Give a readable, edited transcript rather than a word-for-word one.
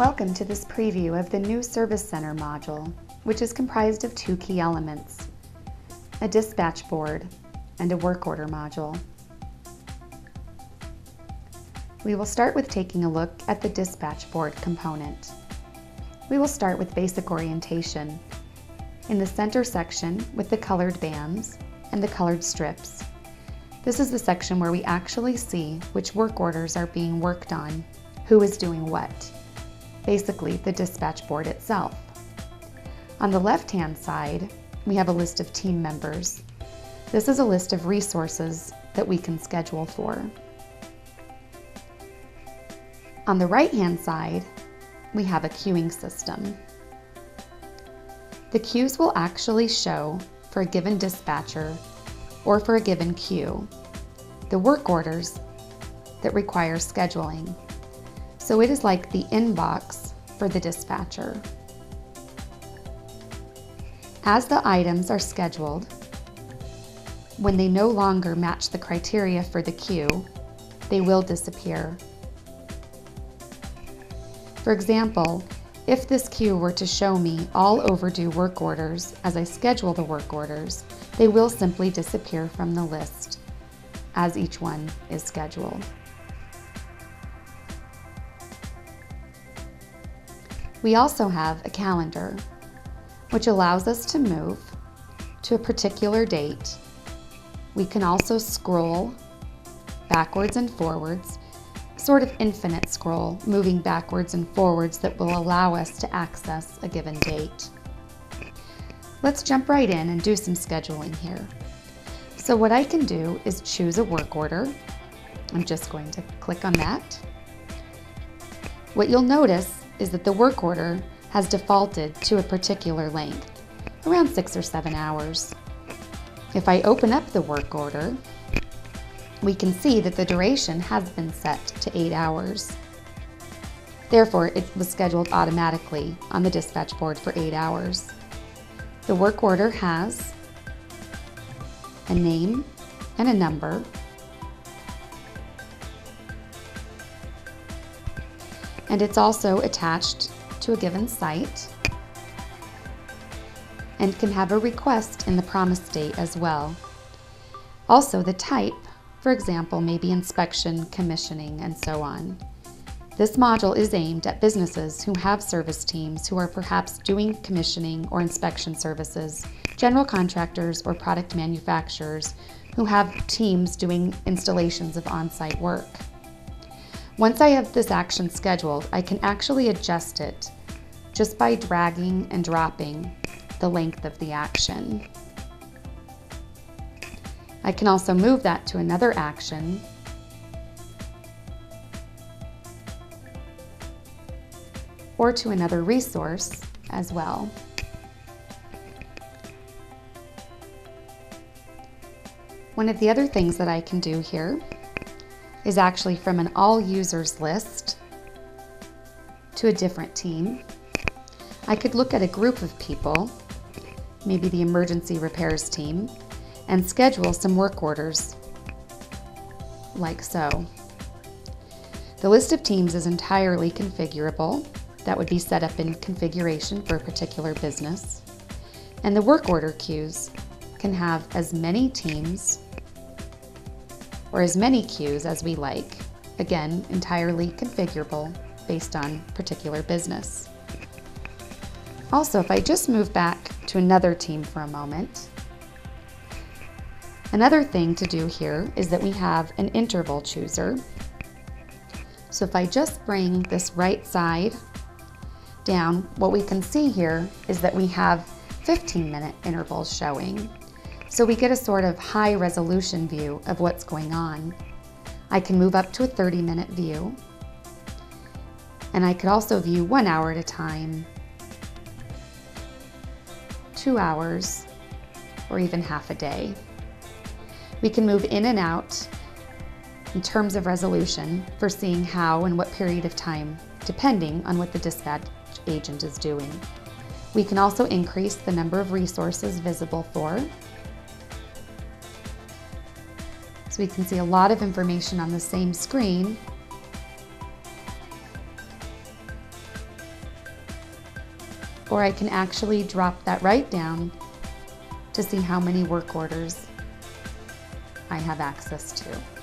Welcome to this preview of the new Service Center module, which is comprised of two key elements, a dispatch board and a work order module. We will start with taking a look at the dispatch board component. We will start with basic orientation in the center section with the colored bands and the colored strips. This is the section where we actually see which work orders are being worked on, who is doing what. Basically, the dispatch board itself. On the left-hand side, we have a list of team members. This is a list of resources that we can schedule for. On the right-hand side, we have a queuing system. The queues will actually show for a given dispatcher or for a given queue the work orders that require scheduling. So it is like the inbox for the dispatcher. As the items are scheduled, when they no longer match the criteria for the queue, they will disappear. For example, if this queue were to show me all overdue work orders as I schedule the work orders, they will simply disappear from the list as each one is scheduled. We also have a calendar, which allows us to move to a particular date. We can also scroll backwards and forwards, sort of infinite scroll, moving backwards and forwards that will allow us to access a given date. Let's jump right in and do some scheduling here. So what I can do is choose a work order. I'm just going to click on that. What you'll notice is that the work order has defaulted to a particular length, around 6 or 7 hours. If I open up the work order, we can see that the duration has been set to 8 hours. Therefore, it was scheduled automatically on the dispatch board for 8 hours. The work order has a name and a number, and it's also attached to a given site and can have a request in the promise date as well. Also, the type, for example, may be inspection, commissioning, and so on. This module is aimed at businesses who have service teams who are perhaps doing commissioning or inspection services, general contractors or product manufacturers who have teams doing installations of on-site work. Once I have this action scheduled, I can actually adjust it just by dragging and dropping the length of the action. I can also move that to another action or to another resource as well. One of the other things that I can do here is actually from an all users list to a different team. I could look at a group of people, maybe the emergency repairs team, and schedule some work orders, like so. The list of teams is entirely configurable. That would be set up in configuration for a particular business. And the work order queues can have as many teams or as many queues as we like. Again, entirely configurable based on particular business. Also, if I just move back to another team for a moment, another thing to do here is that we have an interval chooser. So if I just bring this right side down, what we can see here is that we have 15-minute intervals showing. So we get a sort of high resolution view of what's going on. I can move up to a 30-minute view, and I could also view 1 hour at a time, 2 hours, or even half a day. We can move in and out in terms of resolution for seeing how and what period of time, depending on what the dispatch agent is doing. We can also increase the number of resources visible for. So we can see a lot of information on the same screen or I can actually drop that right down to see how many work orders I have access to.